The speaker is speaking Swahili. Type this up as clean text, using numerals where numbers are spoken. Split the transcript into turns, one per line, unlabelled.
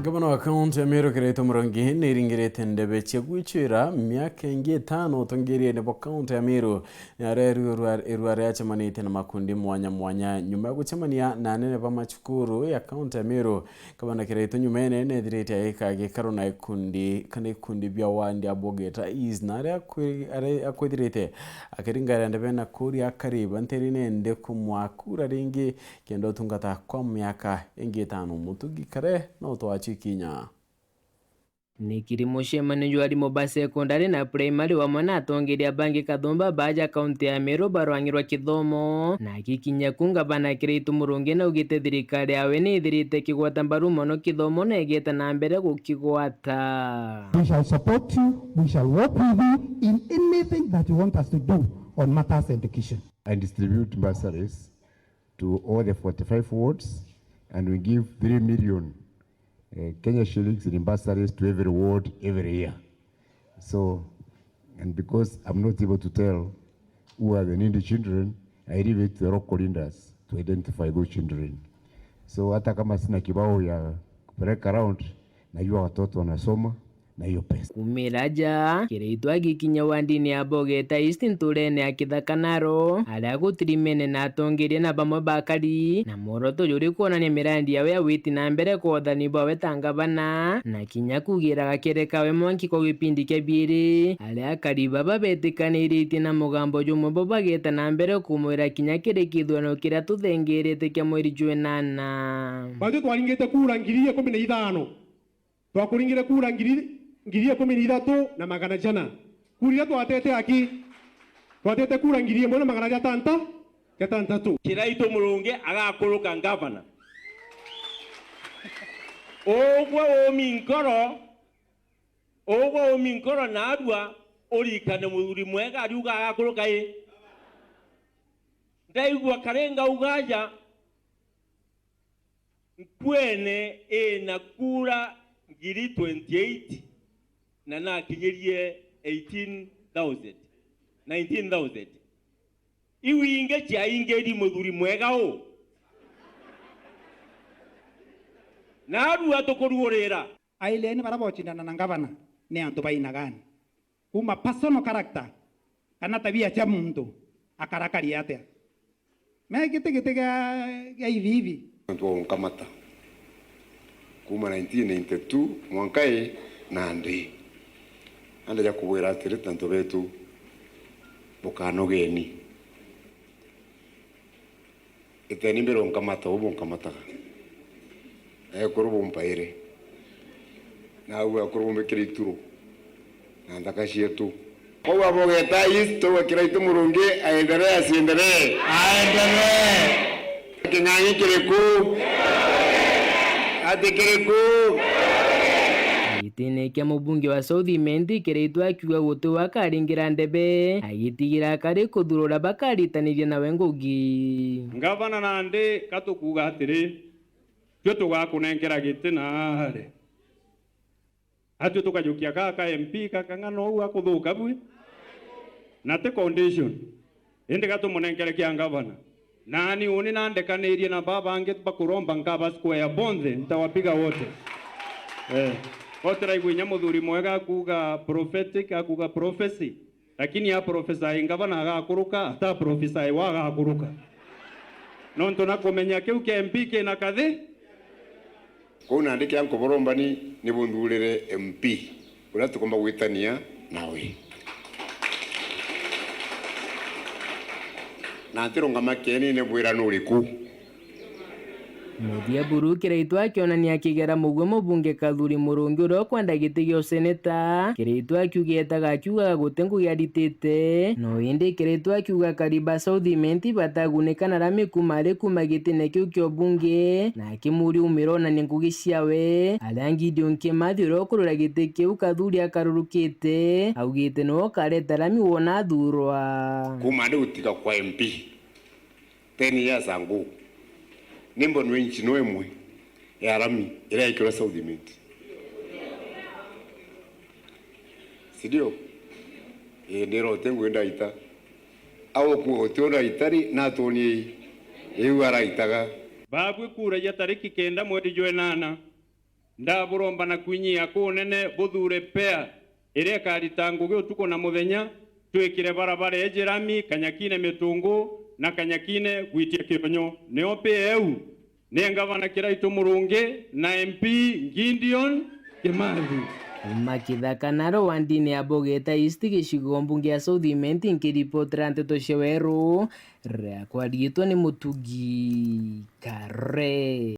Gavana wa kaunti ya Meru Kirito Murungi niringirite ndebe chegwichira myaka ingi 5 tongerie nebo kaunti ya Meru irware yachamanite na makundi mwanya nyuma ya guchamania na nene ba machukuru ya kaunti ya Meru. Gavana Kirito nyumene nethirite aikage karona ikundi bya wandi abogeta iznare akwithirite akiringara ndebe na kuri akariba nterine nde kumwakura ringi kendo tungata kwa myaka ingi 5 mutugi kare no Kinya.
Nikiri mucemanio wa Rimoba secondary na primary wa mwana atongeria bangi kathomba baja kaunti ya Meru barwangirwa kithomo na gikinya Gavana Kirito Murungi na ugite thirikari yawe ni ithirite kigwata mbaru mono kithomo na igeta na mbere gukigwata.
We shall support you, we shall work with you in anything that you want us to do on matters education.
I distribute bursaries to all the 45 wards and we give 3 million Kenya shillings in bursaries to every ward every year. So, and because I'm not able to tell who are the needy children, I leave it to the rock leaders to identify those children. So hata kama sina kibao ya kupeleka around, najua watoto wanasoma na hiyo pesa.
Kumiraja Kirito agikinya wandini ya Bogeta East nturene ya Kithaka Naro aria gutirimene na atongeria na bamwe bakari na moroto yuri kuonania mirandi yawe ya witi na mbere kuothani bawe tangavana na kinya kugira gakere kawe mwanki kwa gipindi kia biiri aria akari baba betikaniritie na mugambo jumwe bo bageta na mbere kumwira kinya kiri kithwano kiria tuthengerete kia mweri June-8
Bado twaringite kura ngiri 15 twakuringire kura ngiri 13 na magana jana kuria twatete aki twatete kura ngiri 1 na magana gatandatu
Kirito Murungi agakuruka gavana ogwo ominkoro na adwa orikane muthuri mwega ariuga agakuruka ndaigua karenga ugaja kwene na kura ngiri 28 na nakinyirie 19,000 iwinge chia ingeri muthuri mwega o na aru atukururira
Aileni barabocindana na gavana ni antu baina gani kuma personal character kana tabia cha muntu akarakari atia megite ga hivi
Kamata kuma 1992 mwankai nandi anda ya kuwera atiri tanto betu bokanogeni eteni mbero Kamata ubo Kamata kurubu mpaire na uwa kurubu mekrituru na ndakashi yetu kwa Bogeta East wa Kirito Murungi aendelee kinganyi kiriku
Agitine kia mubunge wa South Mendi Kirito akiuga guti wakaringira ndebe agitigira kari kuthurura bakaritanirie nawe ngugi.
Gavana nande katukuga atiri tio tugakunengera giti nare atio tukajukia kaka MP kaka ngano u akuthuka bwi na te condition indi gatumunengere kia gavana nani uni nandekanirie na baba ange bakuromba ngaba square bonde nitawapiga wote wote raigwinya muthuri mwega kuga prophetic akuga prophecy lakini ya profesa ingavana agakuruka ata profesa agakuruka no ntona kumenya kiu ke MP ke na kathi
kuna andike anko borombani ni bundurire MP ura tukomba gwitania nawe na tironga makeni ne bwira nuriku
Muthia Buru Kirito akionania kigera mugwe mubunge Kathuri Murungi uria kwenda giti gio seneta Kirito akiugetaga akiuga guti ngugi aritite no indi Kirito akiuga kariba South Mendi batagunika na rami kuma gitine kiu kio bunge na akimuri umiro na ngugi ciawe aria Gideon Kimathi uria kurura giti kiu Kathuri akarurukite augite no kareta rami wona thurwa
kuma ndi utika kwa MP 10 years ago nimbo nwenchi noemwe ya rami ila ikira South Mendi sidio ndero tengu enda ita awo ku tiona itari na toni ewa raitaga
babwe kura ya tariki 9 mwezi June-8 ndaburomba na kwinyia kunene buthure pea ire karitanguge utuko na muthenya twikire barabara ejerami kanyakine mitungu na kanyakine gwitia kionyo nio peu ne ngavana Kiraitu Murungi na MP Gideon Kimathi
Makithakanaro wa ndini ya Bogeta East gicigo mbunge ya South Imenti nkiripotera nteto cia weru riakwa riitwa ni Mutugi Kare.